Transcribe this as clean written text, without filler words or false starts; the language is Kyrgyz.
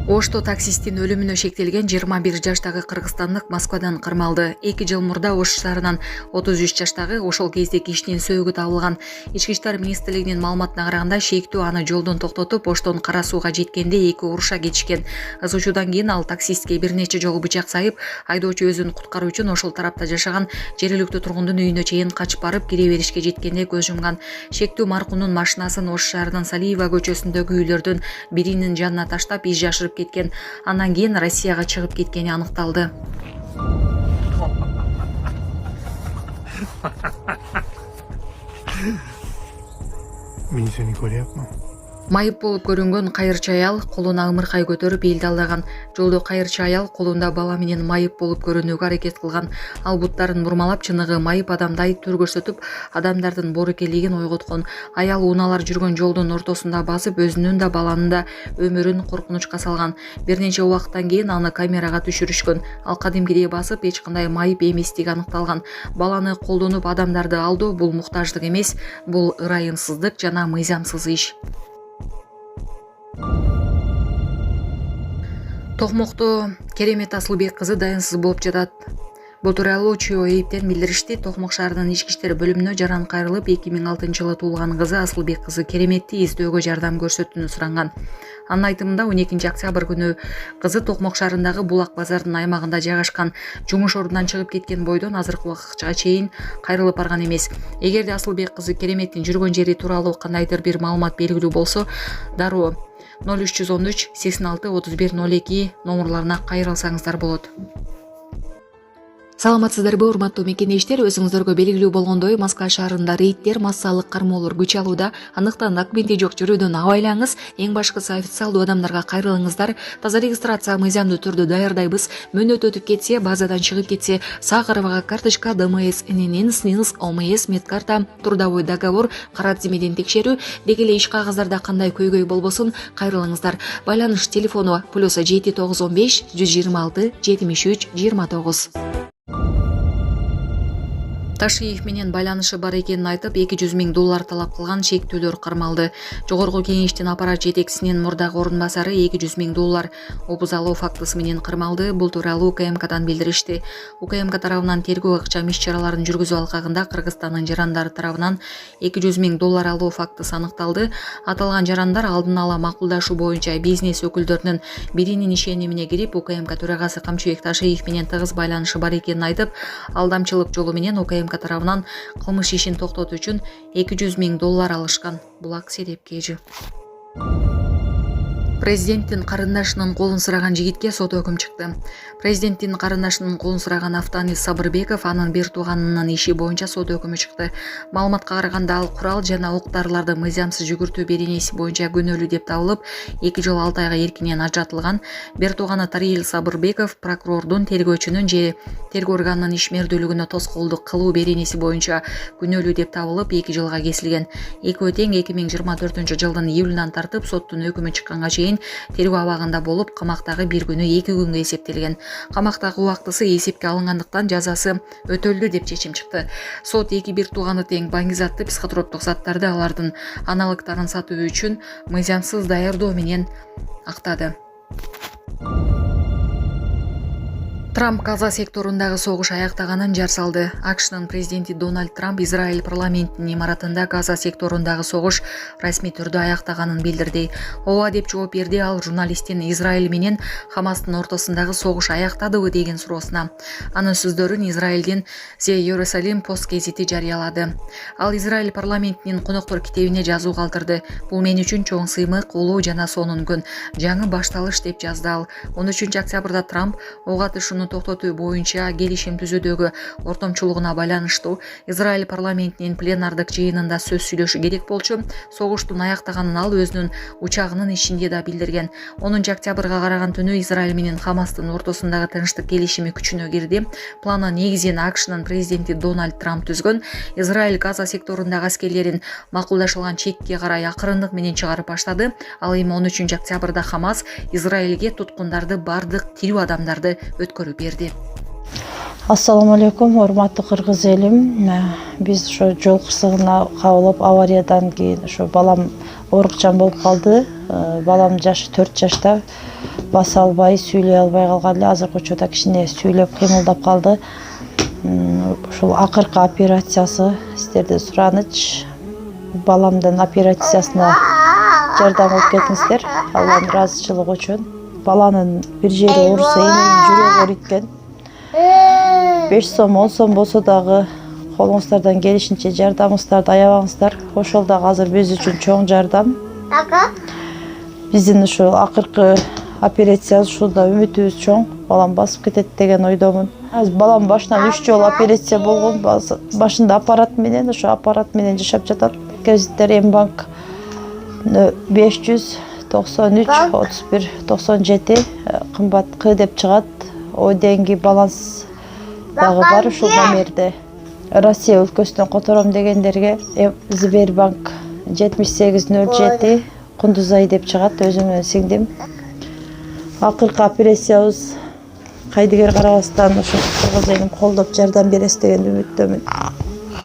Ошто таксисттин өлүмүнө шектелген 21 жаштагы кыргызстандык Москвадан кырмалды. 2 жыл мурда Ош шаарынан 33 жаштагы ошол кезде кишинин сөөгү табылган. Ички иштер министрлигинин маалыматына караганда шектүү аны жолдон токтотуп, Оштон Кара Сууга жеткенде эки уруша кетишкен. Кыз учуудан кийин ал таксистке бир нече жолу бычак сайып, айдоочу өзүн куткаруу үчүн ошол тарапта жашаган жергиликтүү тургундун үйүнө чейин качып барып, кире беришке жеткенде көз жумган. Шектүү маркумдун машинасын Ош шаарынын Салиева көчөсүндөгү үйлөрдүн биринин жанына таштап, из жашырып кеткен. Андан кийин Россияга чыгып кеткени аныкталды. Мен сени көрөпмүн. Майып болуп көрүнгөн кайырчы аял колуна ымыркай көтөрүп элди алдаган. Жолдо кайырчы аял колунда бала менен майып болуп көрүнүүгө аракет кылган. Ал буттарын бурмалап, чыныгы майып адамдай түр көрсөтүп, адамдардын бор экенлигин ойготкон. Аял унаалар жүргөн жолдун ортосунда басып, өзүнүн да баланын да өмүрүн коркунучка салган. Бир нече убакыттан кийин аны камерага түшүрүшкөн. Ал кадимкидей басып, эч кандай майып эместиги аныкталган. Баланы колдонуп адамдарды алдоо бул муктаждык эмес, бул ырайымсыздык жана мыйзамсыз иш. Токмокто Керемет Асылбек кызы дайынсыз болуп жатат. Бул тууралуу ЧО Эйиптен билдиришти. Токмок шаарынын ички иштер бөлүмүнө жаран кайрылып, 2006-жылы туулган кызы Асылбек кызы Кереметти издөөгө жардам көрсөтүүнү суранган. Анын айтымында 12 октябрь күнү кызы Токмок шаарындагы Булак базарынын аймагында жайгашкан жумуш ордунан чыгып кеткен бойдон азыркы убакытка чейин кайрылып барган эмес. Эгерде Асылбек кызы Кереметтин жүргөн жери тууралуу кандайдыр бир маалымат белгилүү болсо, дароо 0313 86 31 02 номерларына кайрылсаңыздар болот. Саламатсыздарбы, урматтуу мекендештер? Өзүңүздөргө белгилүү болгондой, Москва шаарында рейдтер, массалык кармоолор күч алууда. Андыктан документи жок жүрүүдөн абайлаңыз. Эң башкысы официалдуу адамдарга кайрылыңыздар. Таза регистрация мыйзамдуу түрдө даярдайбыз. Мөөнөт өтүп кетсе, базадан чыгып кетсе, Сахарова карточка, ДМС, ННН, СНИЛС, ОМС, медкарта, трудовой договор, кара тизмеден текшерүү, деги эле иш кагаздарда кандай көйгөй болбосун кайрылыңыздар. Байланыш телефону +7 915 126 73 29. Ташиев менен байланышы бар экенин айтып, $200,000 талап кылган шектүүлөр кармалды. Жогорку кеңештин аппарат жетекчисинин мурдагы орун басары $200,000 обузалоо фактысы менен кармалды. Бул тууралуу УКМКдан билдиришти. УКМК тарабынан тергөө ыкчам иш-чараларын жүргүзүү алкагында Кыргызстандын жарандары тарабынан $200,000 алуу фактысы аныкталды. Аталган жарандар алдын ала макулдашуу боюнча бизнес өкүлдөрүнүн биринин ишенимине кирип, УКМК төрагасы Камчыбек Ташиев менен тыгыз байланышы бар экенин айтып, алдамчылык жолу менен УКМК тарабынан кылмыш ишин токтотуу үчүн $200,000 алышкан. Булак Серепкежи. Президенттин карындашынын колун сураган жигитке сот өкүм чыкты. Президенттин карындашынын колун сураган Автанис Сабырбеков анын бир тууганынын иши боюнча сот өкүмү чыкты. Маалыматка караганда ал курал жана ок-дарыларды мыйзамсыз жүгүртүү беренеси боюнча күнөөлүү деп табылып, 2 жыл 6 айга эркинен ажыратылган. Бир тууганы Тариил Сабырбеков прокурордун тергөөчүнүн же тергөө органынын ишмердүүлүгүнө тоскоолдук кылуу беренеси боюнча күнөөлүү деп табылып, 2 жылга кесилген. Экөө тең 2024-жылдын июлунан тартып соттун өкүмү чыкканга чейин тергөө абагында болуп, камактагы бир күнү 2 күнгө эсептелген. Камактагы убактысы эсепке алынгандыктан жазасы өтөлдү деп чечим чыкты. Сот бир тууганы тең баңгизатты психотроптук заттарды алардын аналогдорун сатуу үчүн мыйзамсыз даярдоо менен актады. Трамп Газа секторундагы согуш аяктаганын жар салды. AQShnын президенти Дональд Трамп Израиль парламентинин имаратында Газа секторундагы согуш расмий түрдө аяктаганын билдирди. Ооба деп жооп берди ал журналисттин Израиль менен Хамастын ортосундагы согуш аяктадыбы деген суроосуна. Анын сөздөрүн Израилдин The Jerusalem Post гезити жарыялады. Ал Израиль парламентинин коноктор китебине жазуу калтырды. Бул мен үчүн чоң сыймык, улуу жана сонун күн. Жаңы башталыш деп жазды ал. 13 октябрда Трамп ок атышууну токтотуу боюнча келишим түзүүдөгү ортомчулугуна байланыштуу Израиль парламентинин пленардык жыйынында сөз сүйлөшү керек болчу. Согуштун аяктаганын ал өзүнүн учагынын ишинде да билдирген. 10 октябрга караган түнү Израиль менен Хамастын ортосундагы тынчтык келишими күчүнө кирди. Планы негизин AQShnын президенти Дональд Трамп түзгөн. Израиль Газа секторундагы аскерлерин макулдашылган чекке карай акырындык менен чыгарып баштады. Ал эми 13 октябрда Хамас Израилге туткундарды бардык тирүү адамдарды өткөрүп берди. Ассаламу алейкум, урматтуу кыргыз элим. Биз ошо жол кырсыгына кабылып, авариядан кийин ошо балам оорукчан болуп калды. Балам жашы 4 жашта. баса албай, сүйлөй албай калган эле. Азыркы учурда кичине сүйлөп кыймылдап калды. Ушул акыркы операциясы сиздерден сураныч. Баламдын операциясына жардам алып кетиңиздер. Алланын ыраазычылыгы үчүн. Баланын бир жери ооруса, эненин жүрөгү ооруйт. 5 сом, 10 сом болсо дагы колуңуздардан келишинче жардамыңыздарды аябаңыздар. Ошол дагы азыр биз үчүн чоң жардам. Биздин ушул акыркы операциябыз ушулда үмүтүбүз чоң. Балам басып кетет деген ойдомун. Балам башынан 3 жолу операция болгон. Башында аппарат менен, ошо аппарат менен жашап жатат. Кредиттер Мбанк 593 31 97 кымбат К деп чыгат. О деньги баланс дагы бар ушул номерде. Россия өлкөсүнөн котором дегендерге Сбербанк 7807 Кундузай деп чыгат, өзүмдүн сиңдим. Акыркы операциябыз кайдыгер карабастан ошо кыргыз элин колдоп жардам бересиз деген үмүттөмүн.